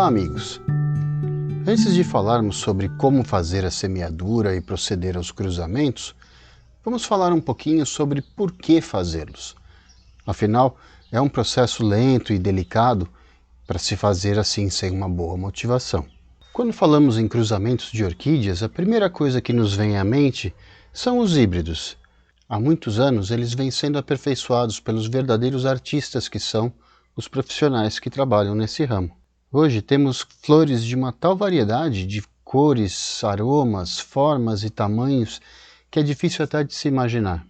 Olá, amigos! Antes de falarmos sobre como fazer a semeadura e proceder aos cruzamentos, vamos falar um pouquinho sobre por que fazê-los. Afinal, é um processo lento e delicado para se fazer assim sem uma boa motivação. Quando falamos em cruzamentos de orquídeas, a primeira coisa que nos vem à mente são os híbridos. Há muitos anos eles vêm sendo aperfeiçoados pelos verdadeiros artistas que são os profissionais que trabalham nesse ramo. Hoje temos flores de uma tal variedade de cores, aromas, formas e tamanhos que é difícil até de se imaginar.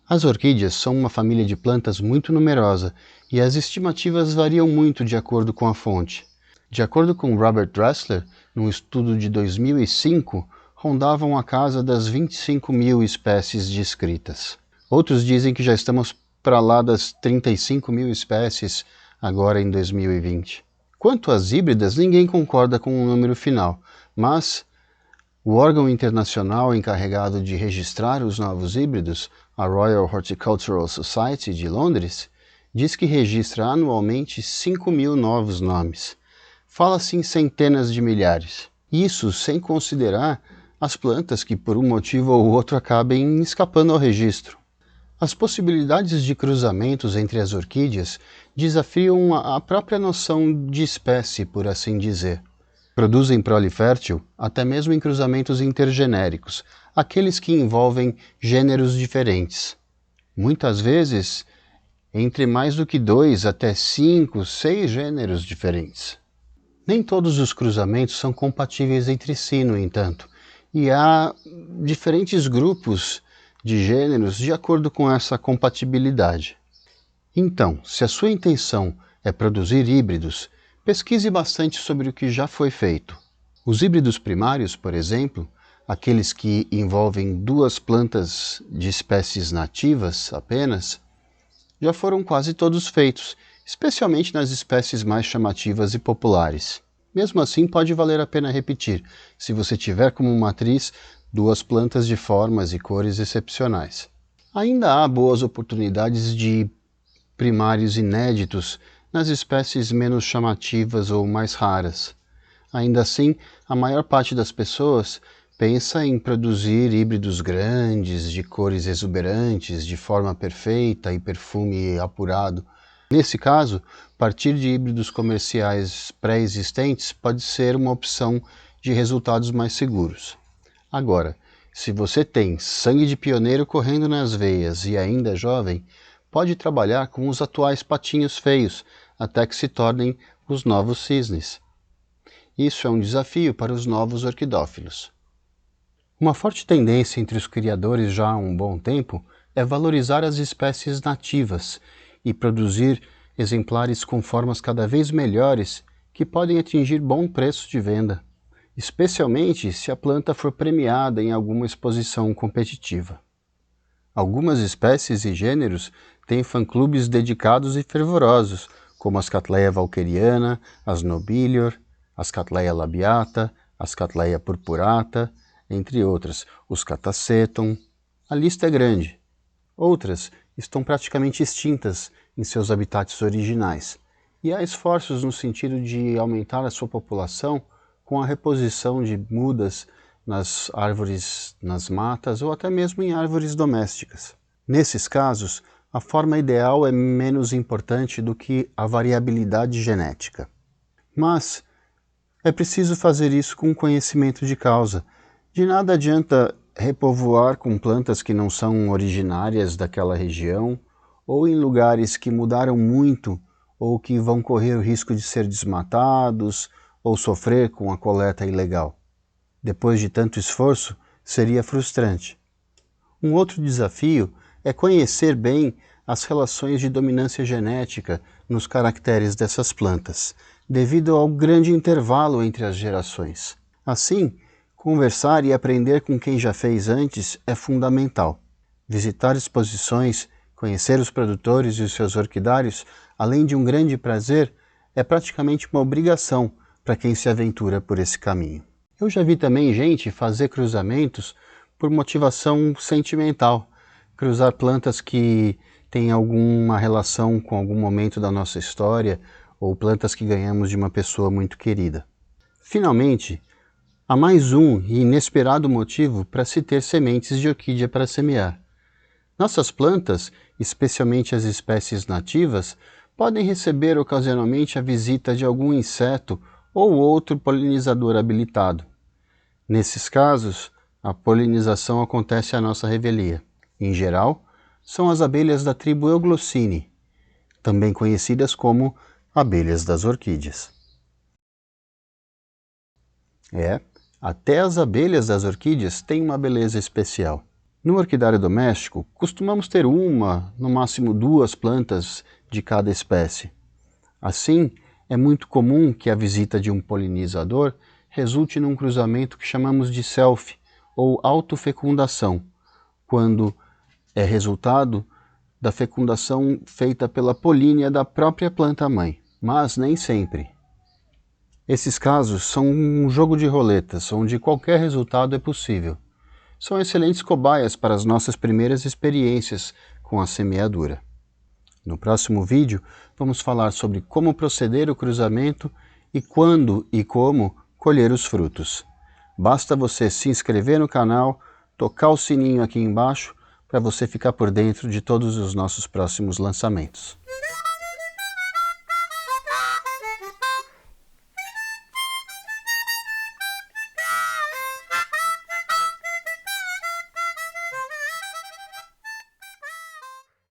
As orquídeas são uma família de plantas muito numerosa e as estimativas variam muito de acordo com a fonte. De acordo com Robert Dressler, num estudo de 2005, rondavam a casa das 25 mil espécies descritas. Outros dizem que já estamos para lá das 35 mil espécies agora em 2020. Quanto às híbridas, ninguém concorda com o número final, mas o órgão internacional encarregado de registrar os novos híbridos, a Royal Horticultural Society de Londres, diz que registra anualmente 5 mil novos nomes. Fala-se em centenas de milhares. Isso sem considerar as plantas que por um motivo ou outro acabem escapando ao registro. As possibilidades de cruzamentos entre as orquídeas desafiam a própria noção de espécie, por assim dizer. Produzem prole fértil até mesmo em cruzamentos intergenéricos, aqueles que envolvem gêneros diferentes. Muitas vezes, entre mais do que 2 até 5, 6 gêneros diferentes. Nem todos os cruzamentos são compatíveis entre si, no entanto, e há diferentes grupos de gêneros de acordo com essa compatibilidade. Então, se a sua intenção é produzir híbridos, pesquise bastante sobre o que já foi feito. Os híbridos primários, por exemplo, aqueles que envolvem 2 plantas de espécies nativas apenas, já foram quase todos feitos, especialmente nas espécies mais chamativas e populares. Mesmo assim, pode valer a pena repetir, se você tiver como matriz 2 plantas de formas e cores excepcionais. Ainda há boas oportunidades de primários inéditos nas espécies menos chamativas ou mais raras. Ainda assim, a maior parte das pessoas pensa em produzir híbridos grandes, de cores exuberantes, de forma perfeita e perfume apurado. Nesse caso, partir de híbridos comerciais pré-existentes pode ser uma opção de resultados mais seguros. Agora, se você tem sangue de pioneiro correndo nas veias e ainda é jovem, pode trabalhar com os atuais patinhos feios, até que se tornem os novos cisnes. Isso é um desafio para os novos orquidófilos. Uma forte tendência entre os criadores já há um bom tempo é valorizar as espécies nativas e produzir exemplares com formas cada vez melhores que podem atingir bom preço de venda, especialmente se a planta for premiada em alguma exposição competitiva. Algumas espécies e gêneros têm fã-clubes dedicados e fervorosos, como as Cattleya walkeriana, as Nobilior, as Cattleya labiata, as Cattleya purpurata, entre outras, os Catasetum. A lista é grande. Outras estão praticamente extintas em seus habitats originais, e há esforços no sentido de aumentar a sua população com a reposição de mudas nas árvores, nas matas ou até mesmo em árvores domésticas. Nesses casos, a forma ideal é menos importante do que a variabilidade genética. Mas é preciso fazer isso com conhecimento de causa. De nada adianta repovoar com plantas que não são originárias daquela região, ou em lugares que mudaram muito ou que vão correr o risco de ser desmatados ou sofrer com a coleta ilegal. Depois de tanto esforço, seria frustrante. Um outro desafio é conhecer bem as relações de dominância genética nos caracteres dessas plantas, devido ao grande intervalo entre as gerações. Assim, conversar e aprender com quem já fez antes é fundamental. Visitar exposições, conhecer os produtores e os seus orquidários, além de um grande prazer, é praticamente uma obrigação para quem se aventura por esse caminho. Eu já vi também gente fazer cruzamentos por motivação sentimental, cruzar plantas que têm alguma relação com algum momento da nossa história ou plantas que ganhamos de uma pessoa muito querida. Finalmente, há mais um e inesperado motivo para se ter sementes de orquídea para semear. Nossas plantas, especialmente as espécies nativas, podem receber ocasionalmente a visita de algum inseto ou outro polinizador habilitado. Nesses casos, a polinização acontece à nossa revelia. Em geral, são as abelhas da tribo Euglossini, também conhecidas como abelhas das orquídeas. Até as abelhas das orquídeas têm uma beleza especial. No orquidário doméstico, costumamos ter uma, no máximo 2 plantas de cada espécie. Assim, é muito comum que a visita de um polinizador resulte num cruzamento que chamamos de selfie ou autofecundação, quando é resultado da fecundação feita pela polínia da própria planta-mãe, mas nem sempre. Esses casos são um jogo de roletas, onde qualquer resultado é possível. São excelentes cobaias para as nossas primeiras experiências com a semeadura. No próximo vídeo, vamos falar sobre como proceder o cruzamento e quando e como colher os frutos. Basta você se inscrever no canal, tocar o sininho aqui embaixo para você ficar por dentro de todos os nossos próximos lançamentos.